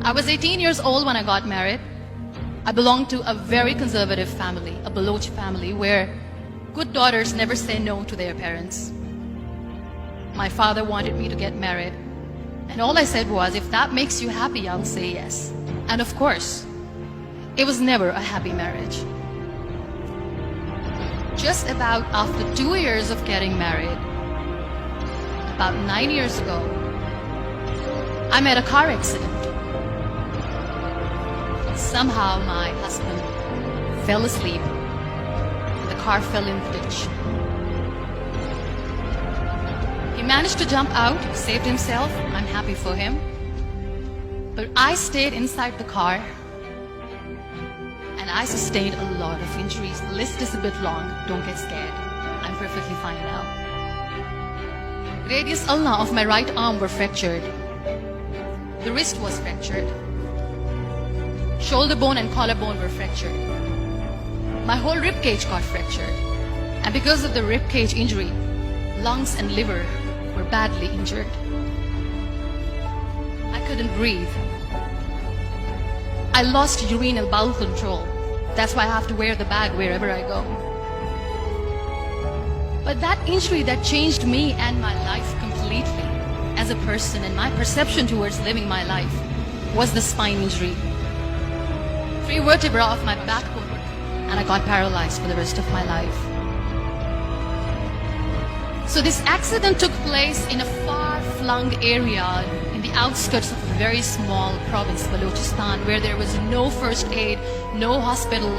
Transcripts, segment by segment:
I was 18 years old when I got married. I belonged to a very conservative family, a Baloch family, where good daughters never say no to their parents. My father wanted me to get married, and all I said was, if that makes you happy, I'll say yes. And of course, it was never a happy marriage. Just about after 2 years of getting married, about 9 years ago, I met a car accident. Somehow my husband fell asleep and the car fell in the ditch. He managed to jump out, saved himself. I'm happy for him. But I stayed inside the car and I sustained a lot of injuries. The list is a bit long. Don't get scared. I'm perfectly fine now. Radius ulna of my right arm were fractured. The wrist was fractured. Shoulder bone and collarbone were fractured. My whole rib cage got fractured. And because of the rib cage injury, lungs and liver were badly injured. I couldn't breathe. I lost urinary bowel control. That's why I have to wear the bag wherever I go. But that injury that changed me and my life completely as a person and my perception towards living my life was the spine injury. 3 vertebrae of my backbone, and I got paralyzed for the rest of my life. So this accident took place in a far-flung area in the outskirts of a very small province, Balochistan, where there was no first aid, no hospital,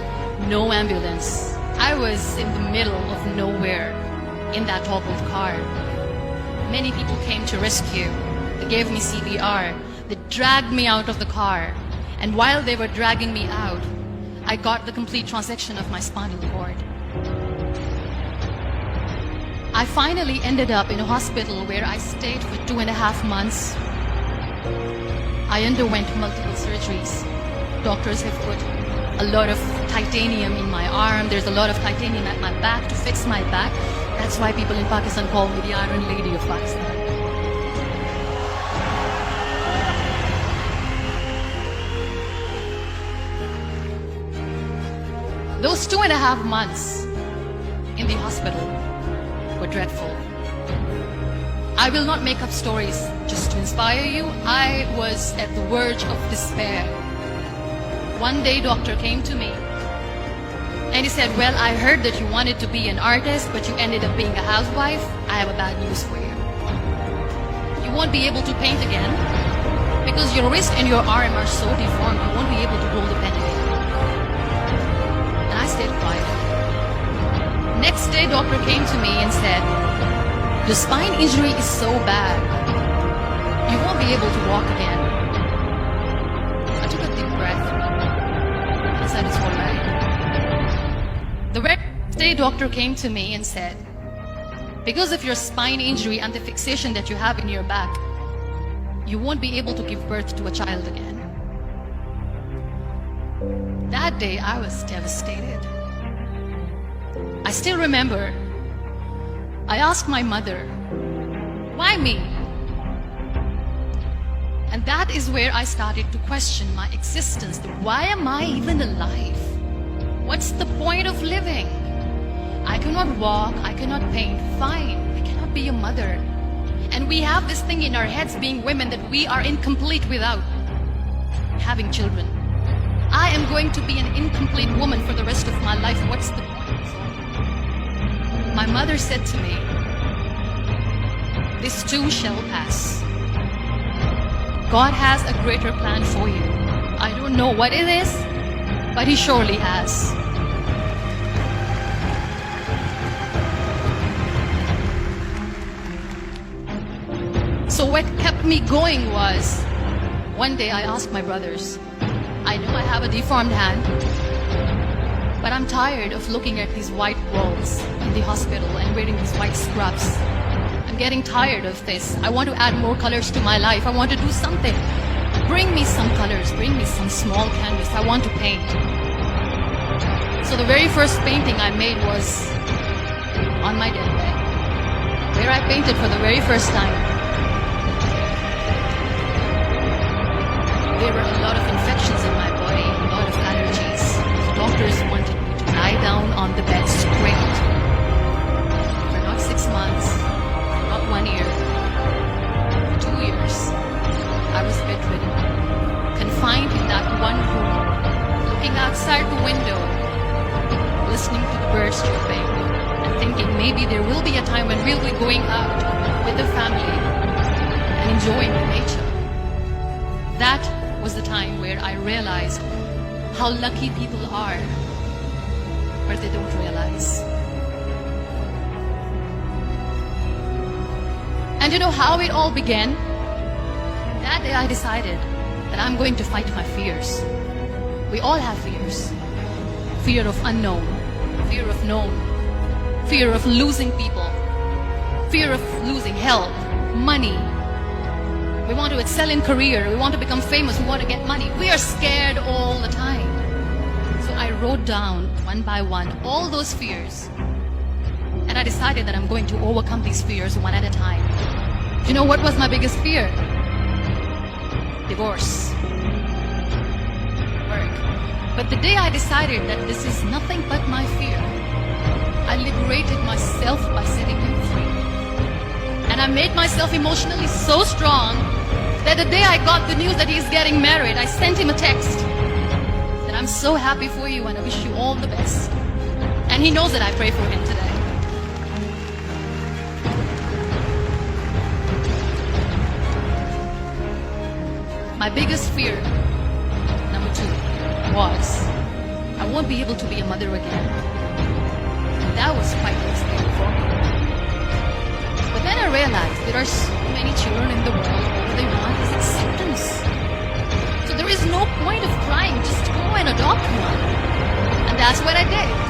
no ambulance. I was in the middle of nowhere in that toppled car. Many people came to rescue. They gave me CPR. They dragged me out of the car. And while they were dragging me out, I got the complete transection of my spinal cord. I finally ended up in a hospital where I stayed for 2.5 months. I underwent multiple surgeries. Doctors have put a lot of titanium in my arm. There's a lot of titanium at my back to fix my back. That's why people in Pakistan call me the Iron Lady of Pakistan. Those 2.5 months in the hospital were dreadful. I will not make up stories just to inspire you. I was at the verge of despair. One day, doctor came to me and he said, well, I heard that you wanted to be an artist, but you ended up being a housewife. I have a bad news for you. You won't be able to paint again because your wrist and your arm are so deformed, you won't be able to hold a pen again. I stayed quiet. Next day, doctor came to me and said, your spine injury is so bad, you won't be able to walk again. I took a deep breath and I said, it's all right. The very next day, doctor came to me and said, because of your spine injury and the fixation that you have in your back, you won't be able to give birth to a child again. That day, I was devastated. I still remember, I asked my mother, why me? And that is where I started to question my existence. Why am I even alive? What's the point of living? I cannot walk, I cannot paint, fine, I cannot be a mother. And we have this thing in our heads, being women, that we are incomplete without having children. I am going to be an incomplete woman for the rest of my life. What's the point? My mother said to me, this too shall pass. God has a greater plan for you. I don't know what it is, but He surely has. So what kept me going was, one day I asked my brothers, I know I have a deformed hand, but I'm tired of looking at these white walls in the hospital and wearing these white scrubs. I'm getting tired of this. I want to add more colors to my life. I want to do something. Bring me some colors. Bring me some small canvas. I want to paint. So the very first painting I made was on my deathbed, where I painted for the very first time. There were a lot of infections in my body, a lot of allergies. So doctors wanted me to lie down on the bed straight for not 6 months, not 1 year, for 2 years. I was bedridden, confined in that one room, looking outside the window, listening to the birds chirping, and thinking maybe there will be a time when we'll be going out with the family and enjoying the nature. That was the time where I realized how lucky people are, but they don't realize. And you know how it all began? That day I decided that I'm going to fight my fears. We all have fears. Fear of unknown, fear of known, fear of losing people, fear of losing health, money. We want to excel in career, we want to become famous, we want to get money. We are scared all the time. So I wrote down one by one all those fears. And I decided that I'm going to overcome these fears one at a time. You know what was my biggest fear? Divorce. Work. But the day I decided that this is nothing but my fear, I liberated myself by setting him free. And I made myself emotionally so strong that the day I got the news that he's getting married, I sent him a text that I'm so happy for you and I wish you all the best. And he knows that I pray for him today. My biggest fear, number 2, was I won't be able to be a mother again. And that was quite scary for me. But then I realized there are so many children in the world, all they want is acceptance. So there is no point of crying, just go and adopt one. And that's what I did.